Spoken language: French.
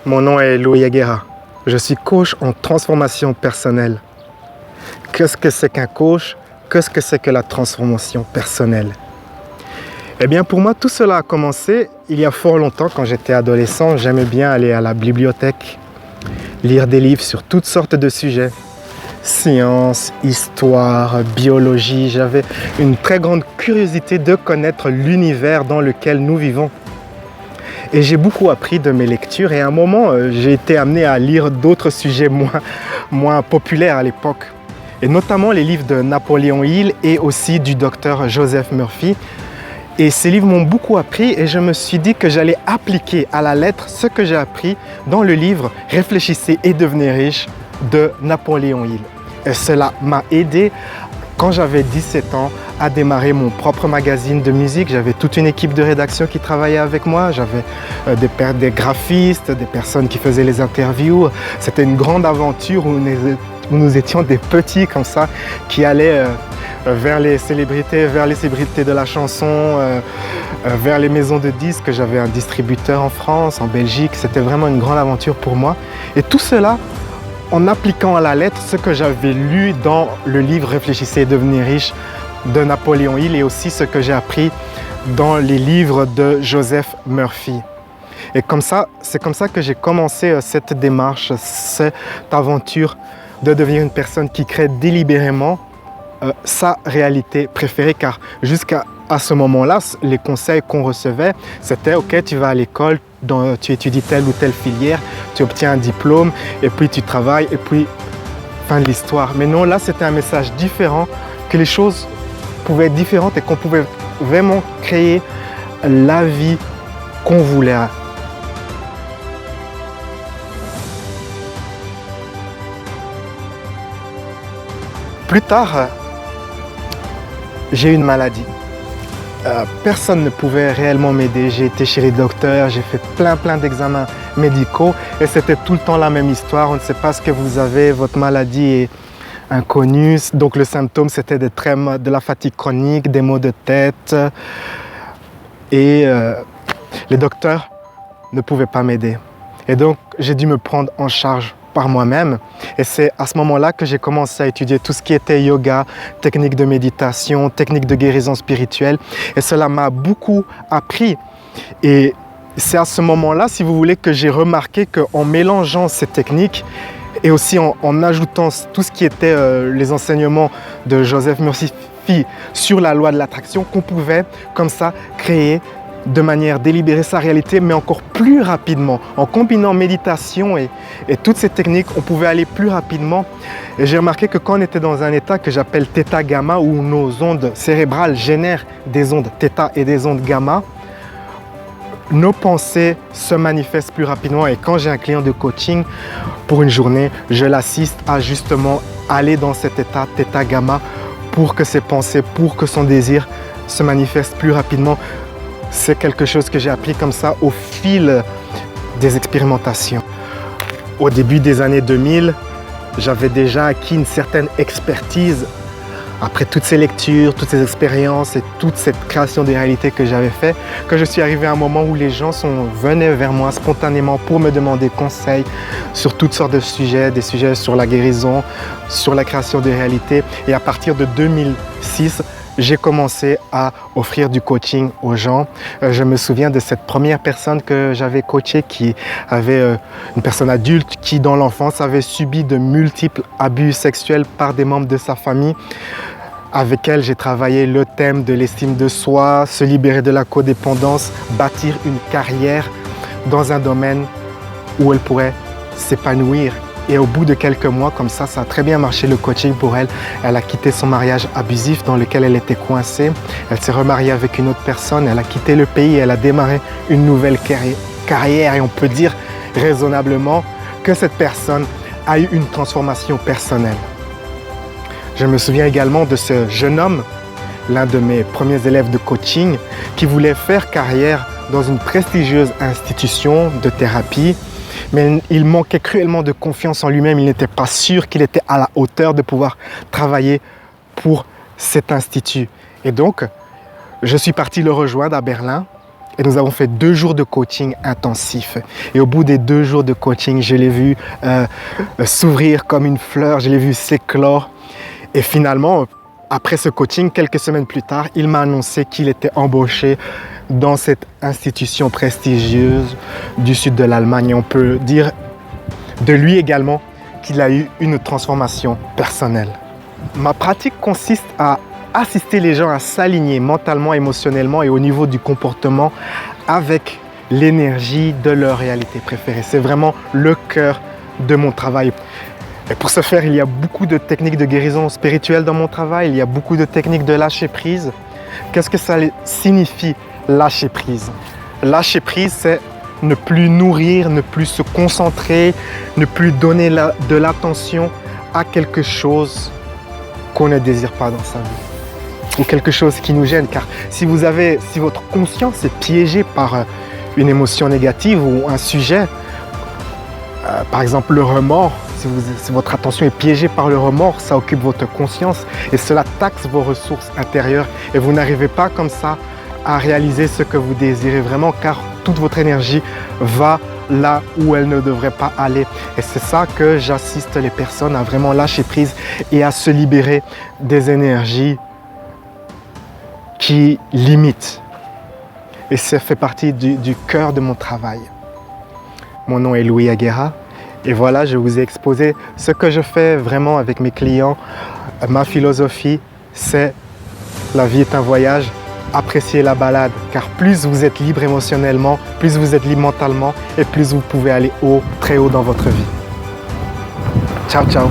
Mon nom est Louis Aguera. Je suis coach en transformation personnelle. Qu'est-ce que c'est qu'un coach? Qu'est-ce que c'est que la transformation personnelle? Eh bien, pour moi, tout cela a commencé il y a fort longtemps, quand j'étais adolescent. J'aimais bien aller à la bibliothèque, lire des livres sur toutes sortes de sujets. Science, histoire, biologie. J'avais une très grande curiosité de connaître l'univers dans lequel nous vivons. Et j'ai beaucoup appris de mes lectures et à un moment, j'ai été amené à lire d'autres sujets moins populaires à l'époque. Et notamment les livres de Napoléon Hill et aussi du docteur Joseph Murphy. Et ces livres m'ont beaucoup appris et je me suis dit que j'allais appliquer à la lettre ce que j'ai appris dans le livre « Réfléchissez et devenez riche » de Napoléon Hill. Et cela m'a aidé quand j'avais 17 ans à démarrer mon propre magazine de musique. J'avais toute une équipe de rédaction qui travaillait avec moi. J'avais des graphistes, des personnes qui faisaient les interviews. C'était une grande aventure où nous étions des petits comme ça qui allaient vers les célébrités de la chanson, vers les maisons de disques. J'avais un distributeur en France, en Belgique. C'était vraiment une grande aventure pour moi. Et tout cela en appliquant à la lettre ce que j'avais lu dans le livre « Réfléchissez et devenez riche » de Napoléon Hill et aussi ce que j'ai appris dans les livres de Joseph Murphy. Et c'est comme ça que j'ai commencé cette démarche, cette aventure de devenir une personne qui crée délibérément sa réalité préférée, car jusqu'à ce moment-là, les conseils qu'on recevait, c'était « Ok, tu vas à l'école, tu étudies telle ou telle filière, tu obtiens un diplôme, et puis tu travailles, et puis fin de l'histoire. » Mais non, là, c'était un message différent, que les choses pouvaient être différentes et qu'on pouvait vraiment créer la vie qu'on voulait. Plus tard, j'ai eu une maladie. Personne ne pouvait réellement m'aider. J'ai été chez les docteurs, j'ai fait plein d'examens médicaux et c'était tout le temps la même histoire. On ne sait pas ce que vous avez, votre maladie est inconnue. Donc le symptôme, c'était de la fatigue chronique, des maux de tête. Et les docteurs ne pouvaient pas m'aider. Et donc j'ai dû me prendre en charge par moi-même. Et c'est à ce moment-là que j'ai commencé à étudier tout ce qui était yoga, techniques de méditation, techniques de guérison spirituelle. Et cela m'a beaucoup appris. Et c'est à ce moment-là, si vous voulez, que j'ai remarqué qu'en mélangeant ces techniques et aussi en ajoutant tout ce qui était les enseignements de Joseph Murphy sur la loi de l'attraction, qu'on pouvait comme ça créer de manière délibérée sa réalité, mais encore plus rapidement. En combinant méditation et toutes ces techniques, on pouvait aller plus rapidement. Et j'ai remarqué que quand on était dans un état que j'appelle θ-gamma, où nos ondes cérébrales génèrent des ondes θ et des ondes gamma, nos pensées se manifestent plus rapidement. Et quand j'ai un client de coaching pour une journée, je l'assiste à justement aller dans cet état θ-gamma pour que ses pensées, pour que son désir se manifeste plus rapidement. C'est quelque chose que j'ai appris comme ça au fil des expérimentations. Au début des années 2000, j'avais déjà acquis une certaine expertise après toutes ces lectures, toutes ces expériences et toute cette création de réalité que j'avais fait, que je suis arrivé à un moment où les gens venaient vers moi spontanément pour me demander conseil sur toutes sortes de sujets, des sujets sur la guérison, sur la création de réalité. Et à partir de 2006, j'ai commencé à offrir du coaching aux gens. Je me souviens de cette première personne que j'avais coachée qui avait une personne adulte qui, dans l'enfance, avait subi de multiples abus sexuels par des membres de sa famille. Avec elle, j'ai travaillé le thème de l'estime de soi, se libérer de la codépendance, bâtir une carrière dans un domaine où elle pourrait s'épanouir. Et au bout de quelques mois, comme ça a très bien marché le coaching pour elle. Elle a quitté son mariage abusif dans lequel elle était coincée. Elle s'est remariée avec une autre personne. Elle a quitté le pays. Elle a démarré une nouvelle carrière. Et on peut dire raisonnablement que cette personne a eu une transformation personnelle. Je me souviens également de ce jeune homme, l'un de mes premiers élèves de coaching, qui voulait faire carrière dans une prestigieuse institution de thérapie. Mais il manquait cruellement de confiance en lui-même. Il n'était pas sûr qu'il était à la hauteur de pouvoir travailler pour cet institut. Et donc, je suis parti le rejoindre à Berlin Et nous avons fait 2 jours de coaching intensif. Et au bout des 2 jours de coaching, je l'ai vu s'ouvrir comme une fleur, je l'ai vu s'éclore. Et finalement, après ce coaching, quelques semaines plus tard, il m'a annoncé qu'il était embauché dans cette institution prestigieuse du sud de l'Allemagne. Et on peut dire de lui également qu'il a eu une transformation personnelle. Ma pratique consiste à assister les gens à s'aligner mentalement, émotionnellement et au niveau du comportement avec l'énergie de leur réalité préférée. C'est vraiment le cœur de mon travail. Et pour ce faire, il y a beaucoup de techniques de guérison spirituelle dans mon travail, il y a beaucoup de techniques de lâcher prise. Qu'est-ce que ça signifie, lâcher prise? Lâcher prise, c'est ne plus nourrir, ne plus se concentrer, ne plus donner de l'attention à quelque chose qu'on ne désire pas dans sa vie ou quelque chose qui nous gêne. Car si votre conscience est piégée par une émotion négative ou un sujet, par exemple le remords, si votre attention est piégée par le remords, ça occupe votre conscience et cela taxe vos ressources intérieures et vous n'arrivez pas comme ça à réaliser ce que vous désirez vraiment, car toute votre énergie va là où elle ne devrait pas aller. Et c'est ça que j'assiste les personnes à vraiment lâcher prise et à se libérer des énergies qui limitent. Et ça fait partie du cœur de mon travail. Mon nom est Louis Aguera et voilà, je vous ai exposé ce que je fais vraiment avec mes clients. Ma philosophie, c'est la vie est un voyage. Appréciez la balade, car plus vous êtes libre émotionnellement, plus vous êtes libre mentalement et plus vous pouvez aller haut, très haut dans votre vie. Ciao, ciao.